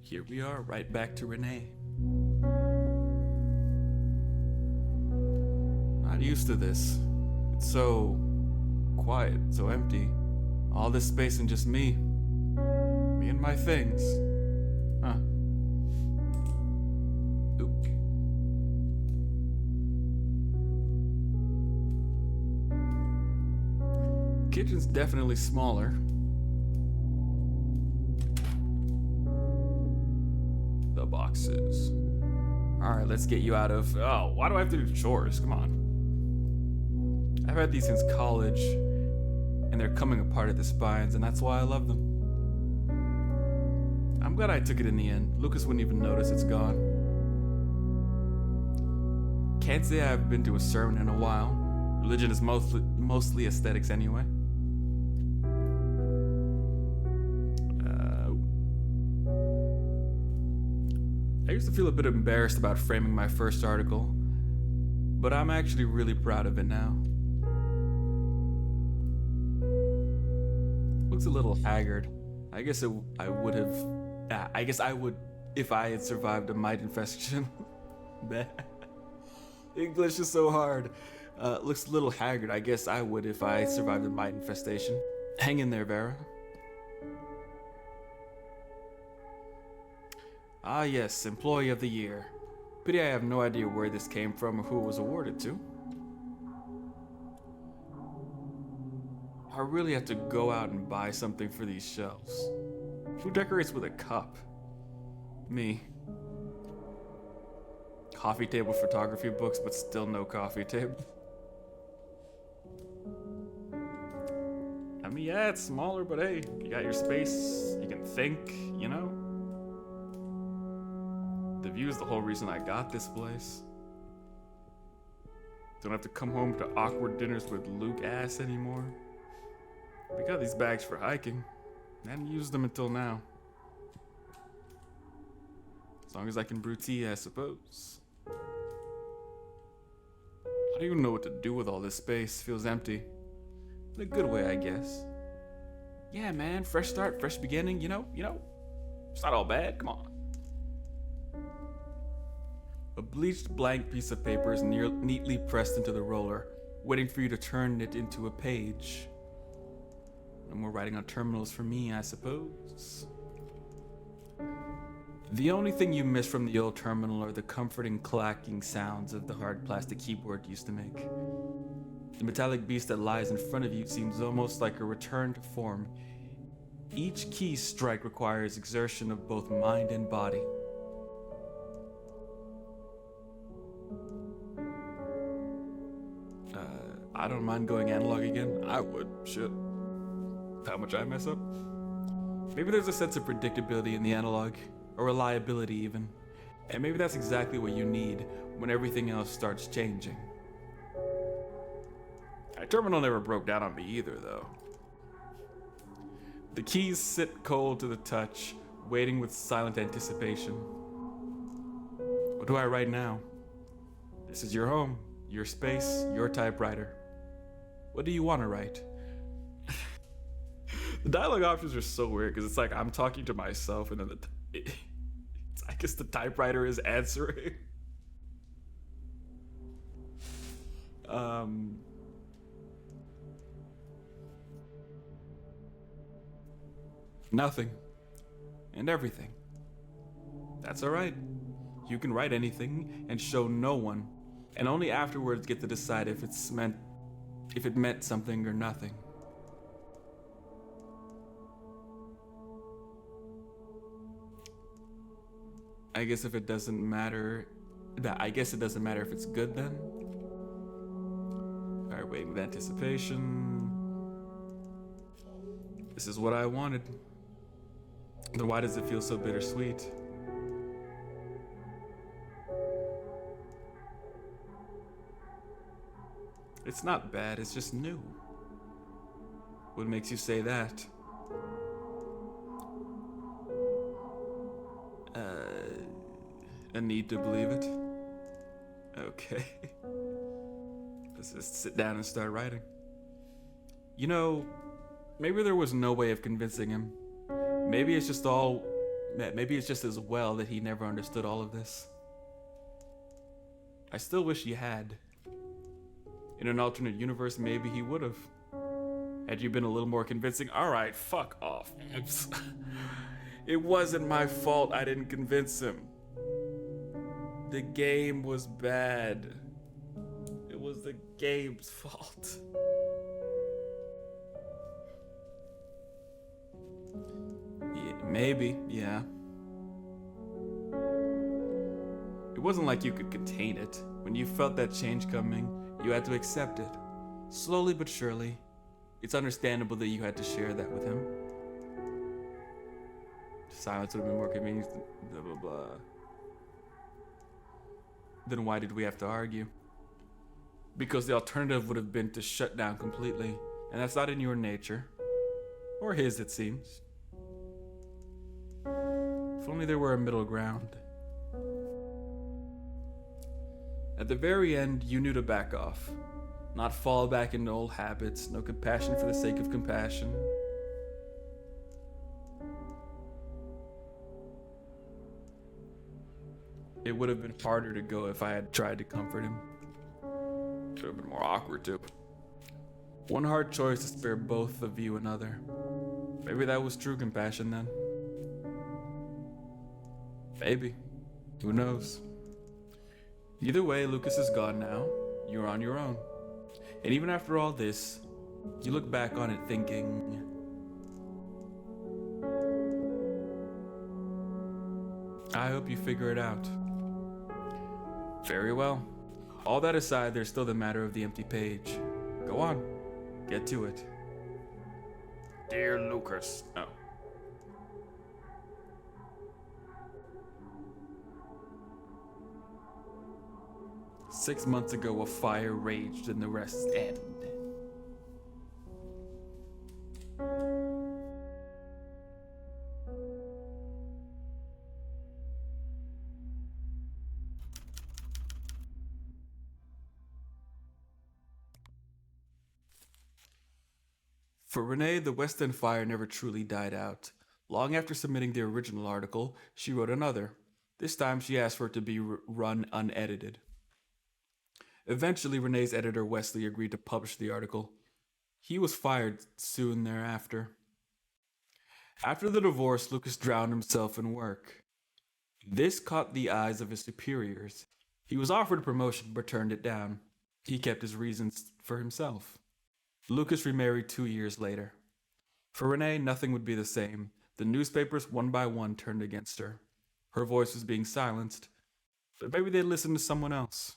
Here we are, right back to Renee. Not used to this. It's so quiet, so empty. All this space and just me. Me and my things. Huh. Oop. Kitchen's definitely smaller. The boxes. Alright, let's get you out of... Oh, why do I have to do chores? Come on. I've had these since college, and they're coming apart at the spines, and that's why I love them. I'm glad I took it in the end. Lucas wouldn't even notice it's gone. Can't say I've been to a sermon in a while. Religion is mostly aesthetics anyway. I used to feel a bit embarrassed about framing my first article, but I'm actually really proud of it now. Looks a little haggard. I guess I would if I had survived a mite infection. English is so hard. Looks a little haggard. I guess I would if I survived a mite infestation. Hang in there, Vera. Ah yes, Employee of the Year. Pity I have no idea where this came from or who it was awarded to. I really have to go out and buy something for these shelves. Who decorates with a cup? Me. Coffee table photography books, but still no coffee table. I mean, yeah, it's smaller, but hey, you got your space, you can think, you know? The view is the whole reason I got this place. Don't have to come home to awkward dinners with Luke ass anymore. We got these bags for hiking. I hadn't used them until now. As long as I can brew tea, I suppose. I don't even know what to do with all this space. Feels empty. In a good way, I guess. Yeah, man, fresh start, fresh beginning, you know? It's not all bad, come on. A bleached blank piece of paper is neatly pressed into the roller, waiting for you to turn it into a page. No more writing on terminals for me, I suppose. The only thing you miss from the old terminal are the comforting clacking sounds of the hard plastic keyboard used to make. The metallic beast that lies in front of you seems almost like a return to form. Each key strike requires exertion of both mind and body. I don't mind going analog again. I would. Shit. How much I mess up? Maybe there's a sense of predictability in the analog, or reliability even. And maybe that's exactly what you need when everything else starts changing. My terminal never broke down on me either, though. The keys sit cold to the touch, waiting with silent anticipation. What do I write now? This is your home, your space, your typewriter. What do you want to write? The dialogue options are so weird because it's like I'm talking to myself and then I guess the typewriter is answering. Nothing and everything. That's all right. You can write anything and show no one, and only afterwards get to decide if it meant something or nothing. I guess it doesn't matter if it's good then. Alright, waiting with anticipation. This is what I wanted. Then why does it feel so bittersweet? It's not bad, it's just new. What makes you say that? A need to believe it? Okay. Let's just sit down and start writing. You know, maybe there was no way of convincing him. Maybe it's just all Maybe it's just as well that he never understood all of this. I still wish he had. In an alternate universe, maybe he would have. Had you been a little more convincing, alright, fuck off. It wasn't my fault I didn't convince him. The game was bad. It was the game's fault. Yeah, maybe, yeah. It wasn't like you could contain it. When you felt that change coming, you had to accept it. Slowly but surely. It's understandable that you had to share that with him. Silence would have been more convenient, blah blah blah. Then why did we have to argue? Because the alternative would have been to shut down completely, and that's not in your nature. Or his, it seems. If only there were a middle ground. At the very end, you knew to back off. Not fall back into old habits, no compassion for the sake of compassion. It would have been harder to go if I had tried to comfort him. It would have been more awkward too. One hard choice to spare both of you another. Maybe that was true compassion then. Maybe. Who knows? Either way, Lucas is gone now. You're on your own. And even after all this, you look back on it thinking, I hope you figure it out. Very well. All that aside, there's still the matter of the empty page. Go on. Get to it. Dear Lucas. Oh. "6 months ago, a fire raged in the West End. For Renee, the West End fire never truly died out. Long after submitting the original article, she wrote another. This time, she asked for it to be run unedited. Eventually, Renee's editor Wesley agreed to publish the article. He was fired soon thereafter. After the divorce, Lucas drowned himself in work. This caught the eyes of his superiors. He was offered a promotion but turned it down. He kept his reasons for himself. Lucas remarried 2 years later. For Renee, nothing would be the same. The newspapers, one by one, turned against her. Her voice was being silenced, but maybe they'd listen to someone else.